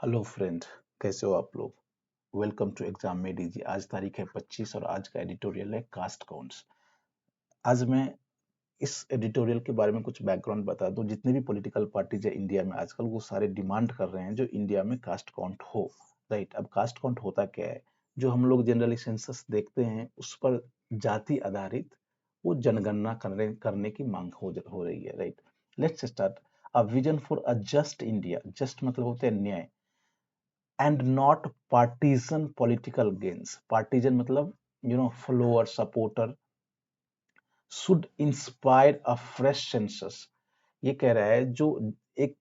Hello friend, कैसे हो आप लोग। वेलकम टू एग्जाम में डीजी। आज तारीख है 25 और आज का एडिटोरियल है कास्ट काउंट्स। आज मैं इस एडिटोरियल के बारे में कुछ बैकग्राउंड बता दूं। जितने भी पॉलिटिकल पार्टीज है इंडिया में आजकल, वो सारे डिमांड कर रहे हैं जो इंडिया में कास्ट काउंट हो। राइट। अब कास्ट काउंट होता क्या है? जो हम लोग जनरली सेंसस देखते हैं उस पर जाति आधारित वो जनगणना करने की मांग हो रही है। Right. Let's start. A vision for a just India. Just मतलब होता है न्याय, and not partisan political gains. Partisan मतलब follower, supporter, should inspire a fresh census. ये कह रहा है जो एक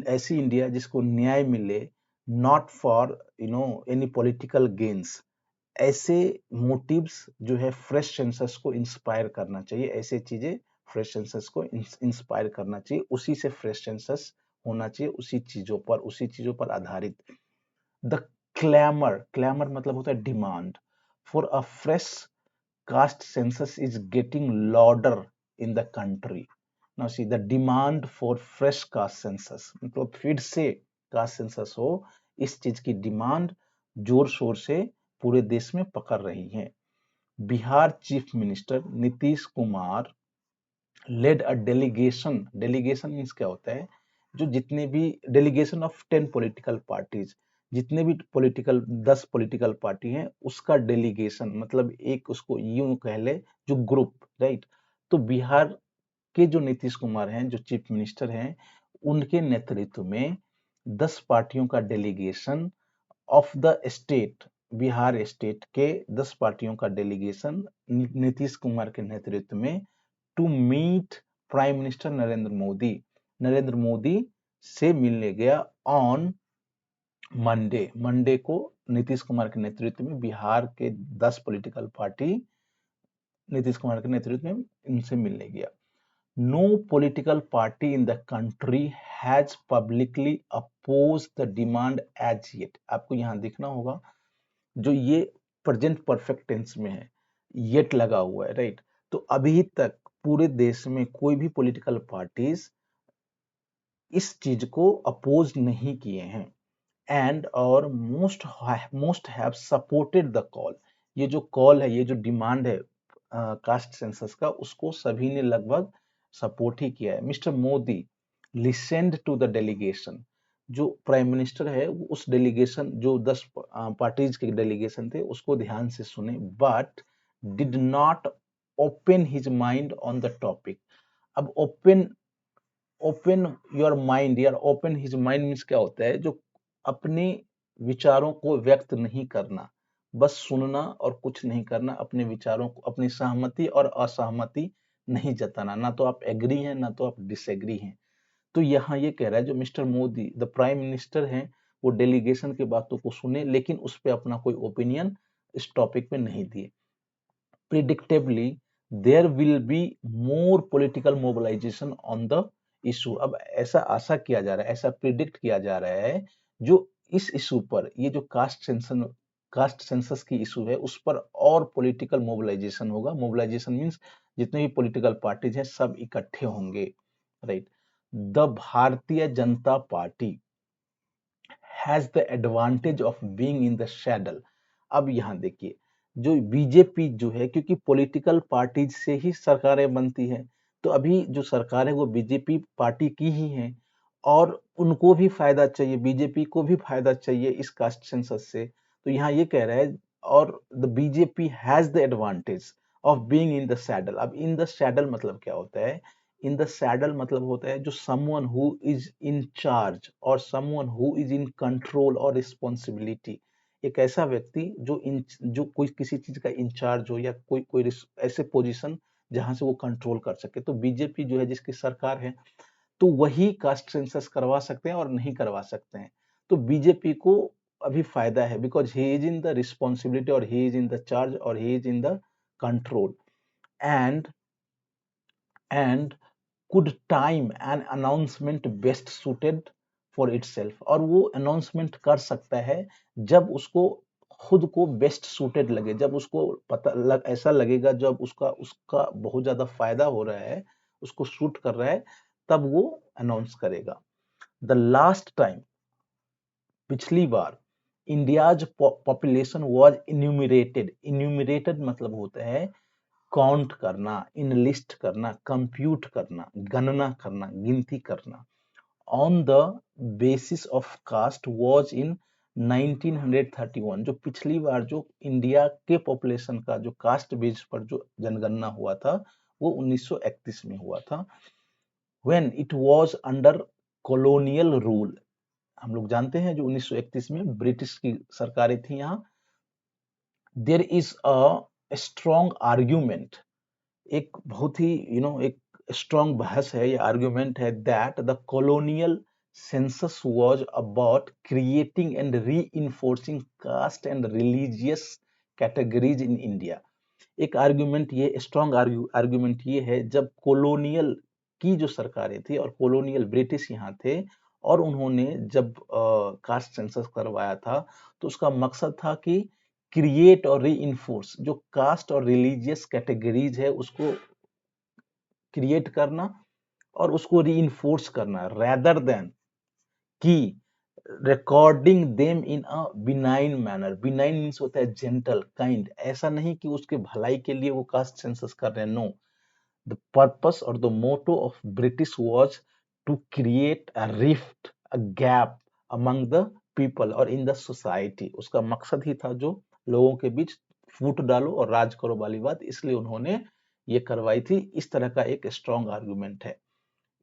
ऐसी इंडिया जिसको न्याय मिले, not for any political gains. ऐसे मोटिव्स जो है फ्रेश सेंसस को इंस्पायर करना चाहिए। ऐसे चीजें फ्रेश सेंसस को इंस्पायर करना चाहिए। उसी से फ्रेश सेंसस होना चाहिए, उसी चीजों पर आधारित। द क्लैमर मतलब होता है demand for a fresh caste census is getting louder in the country. Now see the demand for fresh caste census मतलब फिर से कास्ट सेंसस हो, इस चीज की डिमांड जोर शोर से पूरे देश में पकड़ रही है। Bihar chief minister Nitish Kumar led a delegation means क्या होता है? जो जितने भी डेलीगेशन ऑफ 10 पॉलिटिकल पार्टीज, जितने भी 10 पॉलिटिकल पार्टी हैं उसका डेलीगेशन मतलब एक उसको यूं कह ले जो ग्रुप। राइट। तो बिहार के जो नीतीश कुमार हैं, जो चीफ मिनिस्टर हैं, उनके नेतृत्व में 10 पार्टियों का delegation of the state, Bihar state के 10 पार्टियों का डेलीगेशन नीतीश कुमार के नेतृत्व में to meet prime minister Narendra Modi से मिलने गया ऑन मंडे को। नीतीश कुमार के नेतृत्व में बिहार के 10 पॉलिटिकल पार्टी नीतीश कुमार के नेतृत्व में इनसे मिलने गया। No political party in the country has publicly oppose the demand as yet. आपको यहां देखना होगा जो ये प्रेजेंट परफेक्ट टेंस में है, येट लगा हुआ है। राइट। तो अभी तक पूरे देश में कोई भी पॉलिटिकल पार्टीज इस चीज को अपोज नहीं किए हैं। एंड और most have supported the call. ये जो कॉल है, ये जो डिमांड है कास्ट सेंसस का, उसको सभी ने लगभग सपोर्ट ही किया है। Mister Modi listened to the delegation. जो प्राइम मिनिस्टर है वो उस डेलीगेशन, जो 10 पार्टीज के डेलीगेशन थे, उसको ध्यान से सुने, but did not open his mind on the topic. अब ओपन योर माइंड या ओपन हिज माइंड मीन्स क्या होता है? जो अपने विचारों को व्यक्त नहीं करना, बस सुनना और कुछ नहीं करना। अपने विचारों को, अपनी सहमति और असहमति नहीं जताना। ना तो आप एग्री हैं, ना तो आप डिसएग्री हैं। तो यहाँ ये कह रहा है जो mister Modi the prime minister हैं, वो डेलीगेशन की बातों को सुने लेकिन उस पर अपना कोई ओपिनियन इस टॉपिक पे नहीं दिए। predictably there will be more political mobilization on the issue। अब ऐसा आशा किया जा रहा है, ऐसा प्रिडिक्ट किया जा रहा है, जो इस इशू पर, ये जो कास्ट सेंसस की इशू है, उस पर और पॉलिटिकल मोबिलाइजेशन होगा। मोबिलाइजेशन मींस जितने भी पॉलिटिकल पार्टीज हैं सब इकट्ठे होंगे। Right. The Bharatiya Janata party has the advantage of being in the saddle. अब यहां देखिए, जो बीजेपी जो है, क्योंकि पॉलिटिकल पार्टीज से ही सरकारें बनती हैं, तो अभी जो सरकार है वो बीजेपी पार्टी की ही है और उनको भी फायदा चाहिए, बीजेपी को भी फायदा चाहिए इस कास्ट सेंसस से। तो यहाँ ये कह रहा है, और the BJP has the advantage of being in the saddle. अब इन द सैडल मतलब क्या होता है? इन द सैडल मतलब होता है जो someone who is in charge और someone who is in control और रिस्पॉन्सिबिलिटी। एक ऐसा व्यक्ति जो कोई किसी चीज का इंचार्ज हो या कोई कोई ऐसे पोजीशन जहां से वो कंट्रोल कर सके। तो बीजेपी जो है, जिसकी सरकार है, तो वही कास्ट सेंसस करवा सकते हैं और नहीं करवा सकते हैं। तो बीजेपी को अभी फायदा है, because he is in the responsibility और he is in the charge और he is in the control. And and could time an announcement best suited for itself। और वो अनाउंसमेंट कर सकता है जब उसको खुद को बेस्ट सूटेड लगे, जब उसको ऐसा लगेगा, जब उसका उसका बहुत ज्यादा फायदा हो रहा है, उसको सूट कर रहा है, तब वो अनाउंस करेगा। द लास्ट टाइम पिछली बार इंडियाज पॉपुलेशन वाज इन्यूमरेटेड मतलब होता है काउंट करना, इनलिस्ट करना, कंप्यूट करना, गणना करना, गिनती करना on the basis of caste was in 1931। जो पिछली बार जो इंडिया के पॉपुलेशन का जो कास्ट बेस पर जो जनगणना हुआ था वो 1931 में हुआ था, when it was under colonial rule. हम लोग जानते हैं जो 1931 में ब्रिटिश की सरकारें थी यहाँ। There is a strong argument, एक बहुत ही एक स्ट्रॉन्ग बहस है, ये आर्गुमेंट है that the colonial census was about creating and reinforcing caste and religious categories in India. एक आर्गुमेंट ये स्ट्रॉन्ग आर्गुमेंट ये है, जब कॉलोनियल की जो सरकारें थी और कॉलोनियल ब्रिटिश यहाँ थे और उन्होंने जब कास्ट सेंसस करवाया था तो उसका मकसद था कि क्रिएट और रीइंफोर्स जो कास्ट और रिलीजियस कैटेगरीज है उसको क्रिएट करना और उसको रीइंफोर्स करना, रेदर देन कि recording them in a benign manner. Benign means होता है जेंटल, काइंड। ऐसा नहीं कि उसके भलाई के लिए वो कास्ट सेंसस कर रहे हैं, नो। द पर्पस और the motto of British was to create a rift, a gap among the people और इन द सोसाइटी। उसका मकसद ही था जो लोगों के बीच फूट डालो और राज करो वाली बात, इसलिए उन्होंने ये करवाई थी। इस तरह का एक स्ट्रॉन्ग आर्गुमेंट है।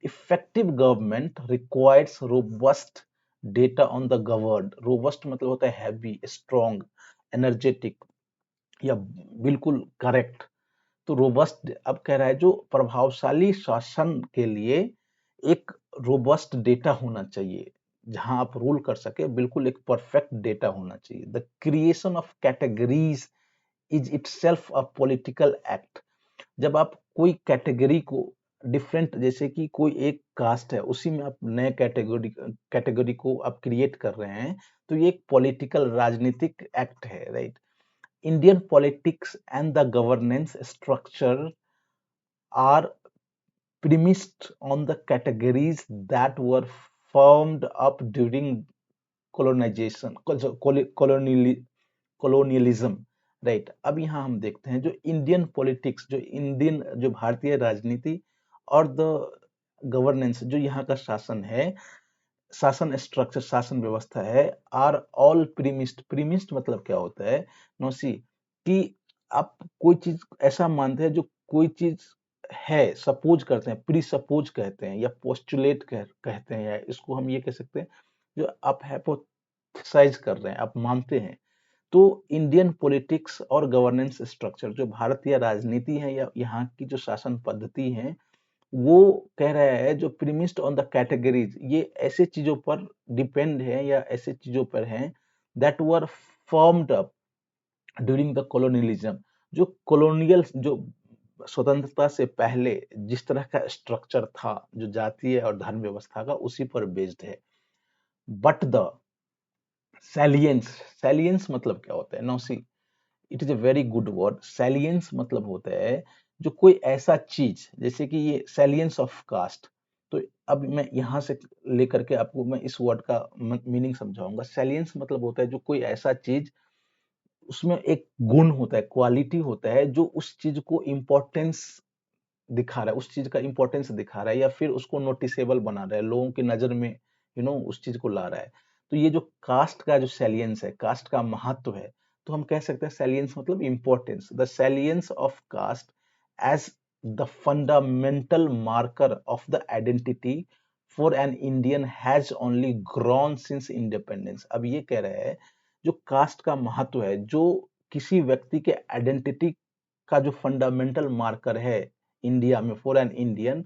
Effective government requires robust data on the governed। robust मतलब होता है हैवी, strong, energetic या बिल्कुल करेक्ट। तो रोबस्ट अब कह रहा है जो प्रभावशाली शासन के लिए एक रोबस्ट डेटा होना चाहिए जहां आप रूल कर सके, बिल्कुल एक परफेक्ट डेटा होना चाहिए। The creation of categories is itself a political act. जब आप कोई कैटेगरी को डिफरेंट, जैसे कि कोई एक कास्ट है उसी में आप नए कैटेगरी कैटेगरी को आप क्रिएट कर रहे हैं, तो ये एक पॉलिटिकल राजनीतिक एक्ट है, right. Indian politics and the governance structure are premised on the categories that were formed up during colonization colonialism, right. अब यहाँ हम देखते हैं जो इंडियन पॉलिटिक्स, जो इंडियन जो भारतीय राजनीति और द गवर्नेंस जो यहाँ का शासन है, शासन स्ट्रक्चर, शासन व्यवस्था है, आर ऑल प्रीमिस्ड। प्रीमिस्ड मतलब क्या होता है नौसी, कि आप कोई चीज ऐसा मानते हैं जो कोई चीज है, सपोज करते हैं, प्री सपोज कहते हैं या पोस्टुलेट कहते हैं, या इसको हम ये कह सकते हैं जो आप हाइपोथेसाइज कर रहे हैं, आप मानते हैं। तो इंडियन पॉलिटिक्स और गवर्नेंस स्ट्रक्चर जो भारतीय राजनीति है या यहाँ की जो शासन पद्धति है, वो कह रहा है जो प्रीमिस्ड ऑन द कैटेगरीज, ये ऐसे चीजों पर डिपेंड है या ऐसे चीजों पर हैं that were formed up during the colonialism. जो कॉलोनियल जो स्वतंत्रता से पहले जिस तरह का स्ट्रक्चर था जो जातीय और धर्म व्यवस्था का, उसी पर बेस्ड है। बट द सैलियंस, सैलियंस मतलब क्या होता है? Now see, it is a very good word. Salience मतलब होता है जो कोई ऐसा चीज, जैसे कि ये सैलियंस ऑफ कास्ट। तो अब मैं यहाँ से लेकर के आपको मैं इस वर्ड का मीनिंग समझाऊंगा। सैलियंस मतलब होता है जो कोई ऐसा चीज, उसमें एक गुण होता है, क्वालिटी होता है जो उस चीज को इम्पोर्टेंस दिखा रहा है, उस चीज का इम्पोर्टेंस दिखा रहा है या फिर उसको नोटिसेबल बना रहा है, लोगों की नजर में उस चीज को ला रहा है। तो ये जो कास्ट का जो सैलियंस है, कास्ट का महत्व है, तो हम कह सकते हैं सैलियंस मतलब importance. The salience of caste as the fundamental marker of the identity for an Indian has only grown since independence. अब ये कह रहे हैं जो कास्ट का महत्व है, जो किसी व्यक्ति के आइडेंटिटी का जो फंडामेंटल मार्कर है इंडिया में फॉर एन इंडियन,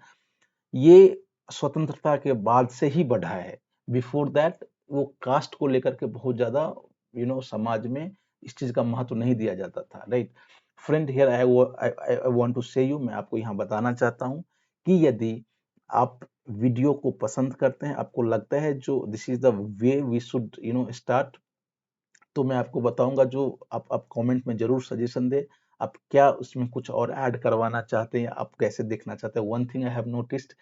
ये स्वतंत्रता के बाद से ही बढ़ा है। बिफोर दैट वो कास्ट को लेकर के बहुत ज्यादा समाज में इस चीज का महत्व नहीं दिया जाता था, right. Friend, here I want to say you, मैं आपको यहाँ बताना चाहता हूँ कि यदि आप वीडियो को पसंद करते हैं, आपको लगता है जो this is the way we should start, तो मैं आपको बताऊंगा जो आप कमेंट में जरूर सजेशन दे। आप क्या उसमें कुछ और ऐड करवाना चाहते हैं, आप कैसे देखना चाहते हैं। One thing I have noticed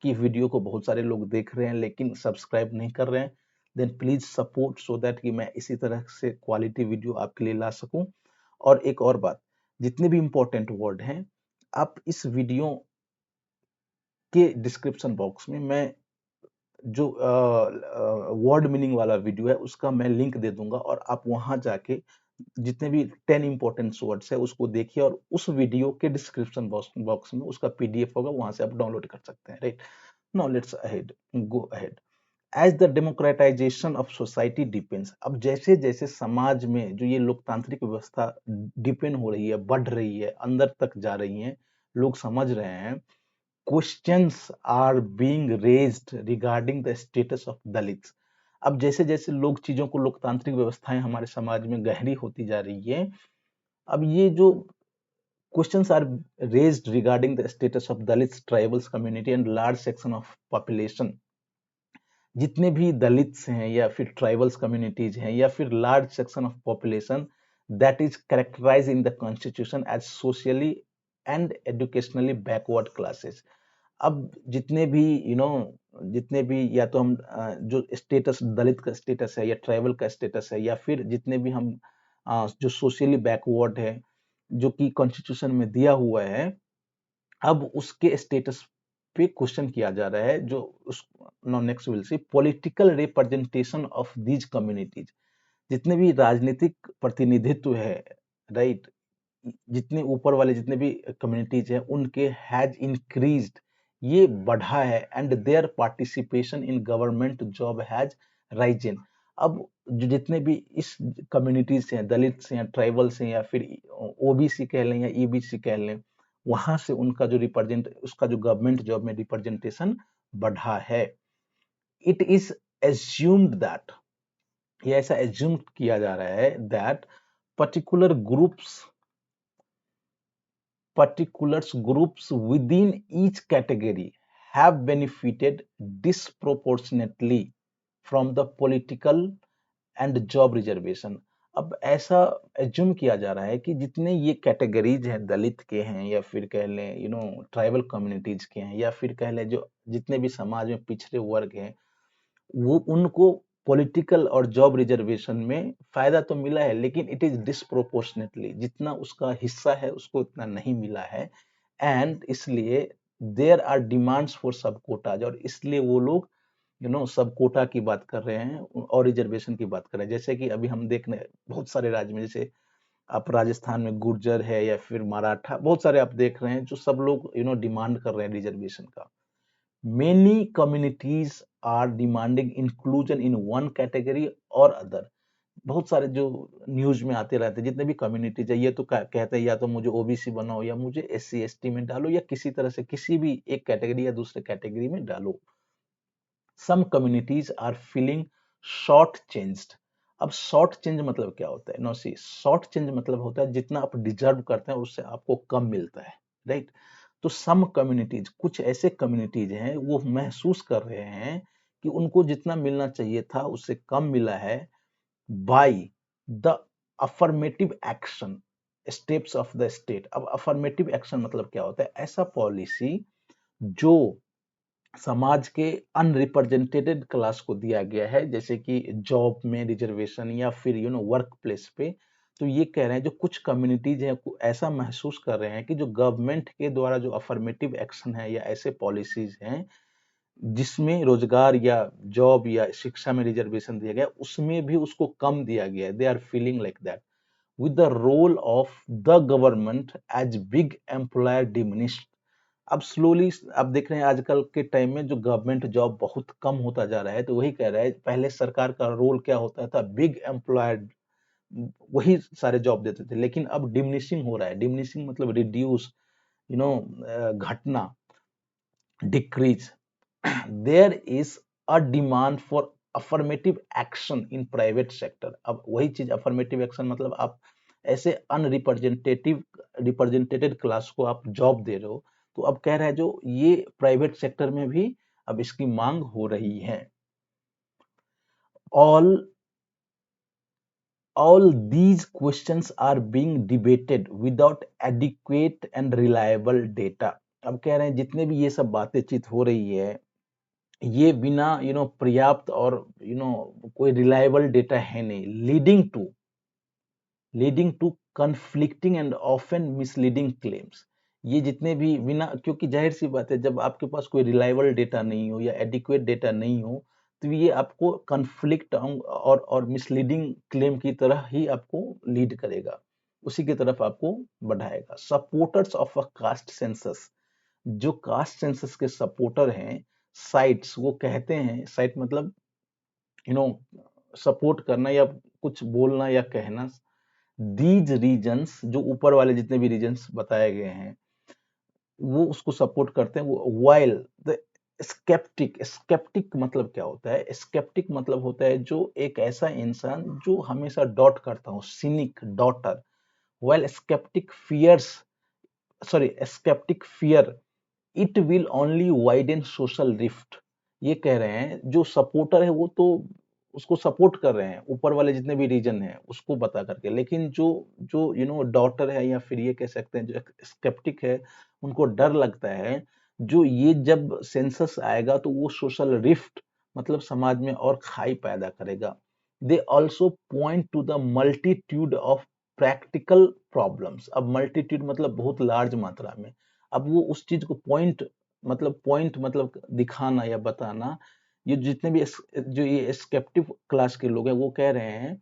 कि वीडियो को बहुत सारे लोग देख रहे हैं लेकिन सब्सक्राइब नहीं कर रहे हैं। Then please support so that कि मैं इसी तरह से क्वालिटी वीडियो आपके लिए ला सकूं। और एक और बात, जितने भी इंपॉर्टेंट वर्ड हैं, आप इस वीडियो के डिस्क्रिप्शन बॉक्स में मैं जो वर्ड मीनिंग वाला वीडियो है उसका मैं लिंक दे दूंगा, और आप वहां जाके जितने भी 10 इंपॉर्टेंट वर्ड्स है उसको देखिए, और उस वीडियो के डिस्क्रिप्शन बॉक्स में उसका पीडीएफ होगा, वहां से आप डाउनलोड कर सकते हैं, right. Now let's ahead, go ahead. As the democratization of society depends, अब जैसे जैसे समाज में जो ये लोकतांत्रिक व्यवस्था डिपेंड हो रही है, बढ़ रही है, अंदर तक जा रही है, लोग समझ रहे हैं, questions are being raised regarding the status of Dalits. अब जैसे जैसे लोग चीजों को, लोकतांत्रिक व्यवस्थाएं हमारे समाज में गहरी होती जा रही है, अब ये जो questions are raised regarding the status of Dalits, tribals community and large section of population, जितने भी दलित्स हैं या फिर ट्राइबल्स कम्युनिटीज हैं या फिर large section of population that is characterize in the constitution as socially and educationally backward classes. अब जितने भी जितने भी, या तो हम जो स्टेटस, दलित का स्टेटस है या ट्राइबल का स्टेटस है, या फिर जितने भी हम जो सोशली बैकवर्ड है जो कि कॉन्स्टिट्यूशन में दिया हुआ है, अब उसके स्टेटस पे क्वेश्चन किया जा रहा है। जो उस next will see political representation of these communities, जितने भी राजनीतिक प्रतिनिधित्व है, राइट, जितने ऊपर वाले जितने भी कम्युनिटीज हैं उनके हैज इंक्रीज्ड, ये बढ़ा है, and their participation in government job has risen. अब जो जितने भी इस कम्युनिटीज हैं, दलित हैं, ट्राइबल्स हैं, या फिर ओबीसी कह लें या ईबीसी कह लें, वहां से उनका जो उसका जो गवर्नमेंट जॉब में रिप्रेजेंटेशन बढ़ा है। इट इज एज्यूम्ड दैट, ये ऐसा एज्यूम किया जा रहा है that particular groups particulars groups within each category have benefited disproportionately from the political and job reservation। अब ऐसा एज्यूम किया जा रहा है कि जितने ये कैटेगरीज हैं, दलित के हैं या फिर कह लें ट्राइबल कम्युनिटीज के हैं, या फिर कह लें जो जितने भी समाज में पिछड़े वर्ग हैं, वो उनको पॉलिटिकल और जॉब रिजर्वेशन में फायदा तो मिला है, लेकिन इट इज डिस्प्रोपोर्शनेटली, जितना उसका हिस्सा है उसको उतना नहीं मिला है। एंड इसलिए देयर आर डिमांड्स फॉर सब कोटाज, और इसलिए वो लोग सब कोटा की बात कर रहे हैं और रिजर्वेशन की बात कर रहे हैं। जैसे कि अभी हम देख रहे हैं बहुत सारे राज्य में, जैसे आप राजस्थान में गुर्जर है या फिर मराठा, बहुत सारे आप देख रहे हैं जो सब लोग डिमांड कर रहे हैं रिजर्वेशन का। Many communities are demanding inclusion in one category or other। बहुत सारे जो न्यूज में आते रहते हैं, जितने भी कम्युनिटीज है, ये तो कहते हैं या तो मुझे ओबीसी बनाओ या मुझे एससी एसटी में डालो, या किसी तरह से किसी भी एक कैटेगरी या दूसरे कैटेगरी में डालो। Some communities are feeling short changed. अब शॉर्ट चेंज मतलब क्या होता है? नो सी, शॉर्ट चेंज मतलब होता है जितना आप डिजर्व करते हैं उससे आपको कम मिलता है, राइट। तो सम कम्युनिटीज, कुछ ऐसे कम्युनिटीज हैं वो महसूस कर रहे हैं कि उनको जितना मिलना चाहिए था उससे कम मिला है, by the affirmative action steps of the state. अब अफर्मेटिव एक्शन मतलब क्या होता है? ऐसा पॉलिसी जो समाज के अनरिप्रेजेंटेटेड क्लास को दिया गया है, जैसे कि जॉब में रिजर्वेशन या फिर वर्क प्लेस पे। तो ये कह रहे हैं जो कुछ कम्युनिटीज हैं ऐसा महसूस कर रहे हैं कि जो गवर्नमेंट के द्वारा जो अफर्मेटिव एक्शन है या ऐसे पॉलिसीज हैं जिसमें रोजगार या जॉब या शिक्षा में रिजर्वेशन दिया गया, उसमें भी उसको कम दिया गया है। They are feeling like that with the role of the government as big employer diminished. अब स्लोली आप देख रहे हैं आजकल के टाइम में जो गवर्नमेंट जॉब बहुत कम होता जा रहा है, तो वही कह रहा है पहले सरकार का रोल क्या होता था, बिग एम्प्लॉयर, वही सारे जॉब देते थे, लेकिन अब डिमिनिशिंग हो रहा है। डिमिनिशिंग मतलब रिड्यूस, घटना, decrease. There is a demand for affirmative action in private sector. अब वही चीज अफर्मेटिव एक्शन मतलब आप ऐसे रिप्रेजेंटेटेड क्लास को आप जॉब दे रहे हो, तो अब कह रहा है जो ये प्राइवेट सेक्टर में भी अब इसकी मांग हो रही है। All all these questions are being debated without adequate and reliable data। अब कह रहे हैं जितने भी ये सब बातें चित हो रही है, ये बिना पर्याप्त और कोई रिलायबल डेटा है नहीं, leading to conflicting and often misleading claims. ये जितने भी बिना, क्योंकि जाहिर सी बात है जब आपके पास कोई रिलायबल डेटा नहीं हो या एडिक्वेट डेटा नहीं हो, तो ये आपको कन्फ्लिक्ट और मिसलीडिंग क्लेम की तरह ही आपको लीड करेगा, उसी की तरफ आपको बढ़ाएगा। Supporters of a caste census, जो कास्ट सेंसस के सपोर्टर हैं, साइट्स वो कहते हैं, साइट मतलब यू नो सपोर्ट करना या कुछ बोलना या कहना, दीज रीजन्स, जो ऊपर वाले जितने भी रीजन्स बताए गए हैं, वो उसको सपोर्ट करते हैं। वाइल द स्केप्टिक मतलब क्या होता है? स्केप्टिक मतलब होता है जो एक ऐसा इंसान जो हमेशा डॉट करता हो, cynic doubter. While skeptic fears, sorry, skeptic fear it will only widen social rift. ये कह रहे हैं जो सपोर्टर है वो तो उसको सपोर्ट कर रहे हैं, ऊपर वाले जितने भी रीजन है उसको बता करके, लेकिन जो जो डॉटर है या फिर ये कह सकते हैं जो स्केप्टिक है, उनको डर लगता है जो ये जब सेंसस आएगा तो वो सोशल रिफ्ट मतलब समाज में और खाई पैदा करेगा। They also point two the multitude of practical problems. अब मल्टीट्यूड मतलब बहुत लार्ज मात्रा में। अब वो उस चीज को पॉइंट मतलब दिखाना या बताना। ये जितने भी जो ये स्केप्टिव क्लास के लोग हैं वो कह रहे हैं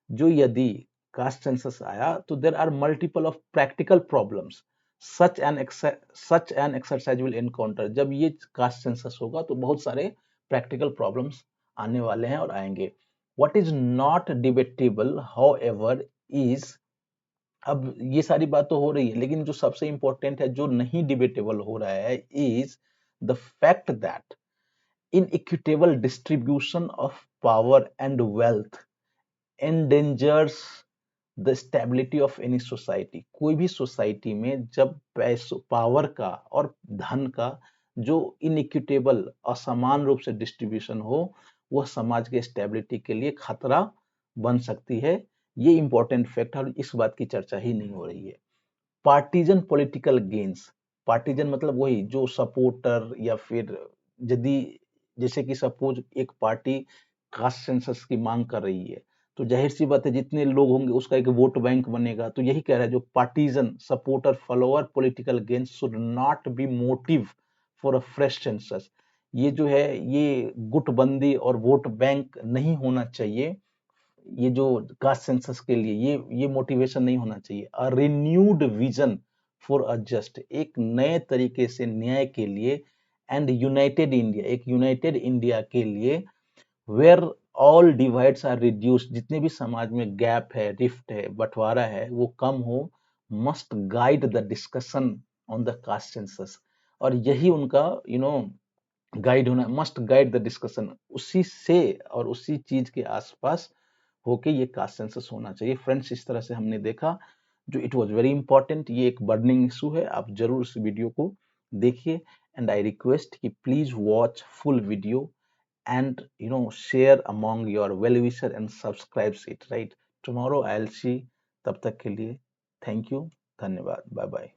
जो यदि कास्ट सेंसस आया तो there are multiple of practical problems such an exercise will encounter. जब ये कास्ट सेंसस होगा तो बहुत सारे प्रैक्टिकल प्रॉब्लम्स आने वाले हैं और आएंगे। What is not debatable how ever is, अब ये सारी बात तो हो रही है, लेकिन जो सबसे इंपॉर्टेंट है जो नहीं डिबेटेबल हो रहा है is the fact that inequitable distribution of power and wealth endangers the stability of any society. कोई भी सोसाइटी में जब पैसों, पावर का और धन का जो इनइक्विटेबल असमान रूप से डिस्ट्रीब्यूशन हो, वह समाज के स्टेबिलिटी के लिए खतरा बन सकती है। ये इंपॉर्टेंट फैक्ट है और इस बात की चर्चा ही नहीं हो रही है। पार्टीजन पॉलिटिकल गेन्स, पार्टीजन मतलब वही जो सपोर्टर या फिर यदि जैसे कि सपोज एक पार्टी कास्ट सेंसस की मांग कर रही है, तो जाहिर सी बात है जितने लोग होंगे उसका एक वोट बैंक बनेगा। तो यही कह रहा है जो partisan supporter follower political gains should not be motive for a fresh census. ये जो है ये गुटबंदी और वोट बैंक नहीं होना चाहिए। ये जो कास्ट सेंसस के लिए ये मोटिवेशन नहीं होना चाहिए। A renewed vision for a just, एक नए तरीके से न्याय के लिए, एंड यूनाइटेड इंडिया, एक यूनाइटेड इंडिया के लिए, where all divides are reduced, जितने भी समाज में गैप है, रिफ्ट है, बंटवारा है, वो कम हो। Must guide the discussion on the caste census, और यही उनका गाइड होना, मस्ट गाइड द डिस्कशन, उसी से और उसी चीज के आसपास होके ये कास्ट सेंसस होना चाहिए। फ्रेंड्स, इस तरह से हमने देखा जो इट वाज वेरी इंपॉर्टेंट, ये एक बर्निंग इशू है। आप जरूर इस वीडियो को देखिए, एंड आई रिक्वेस्ट कि please watch full video and share among your well wisher and subscribes it, right? Tomorrow I'll see, तब तक के लिए थैंक यू, धन्यवाद, बाय बाय।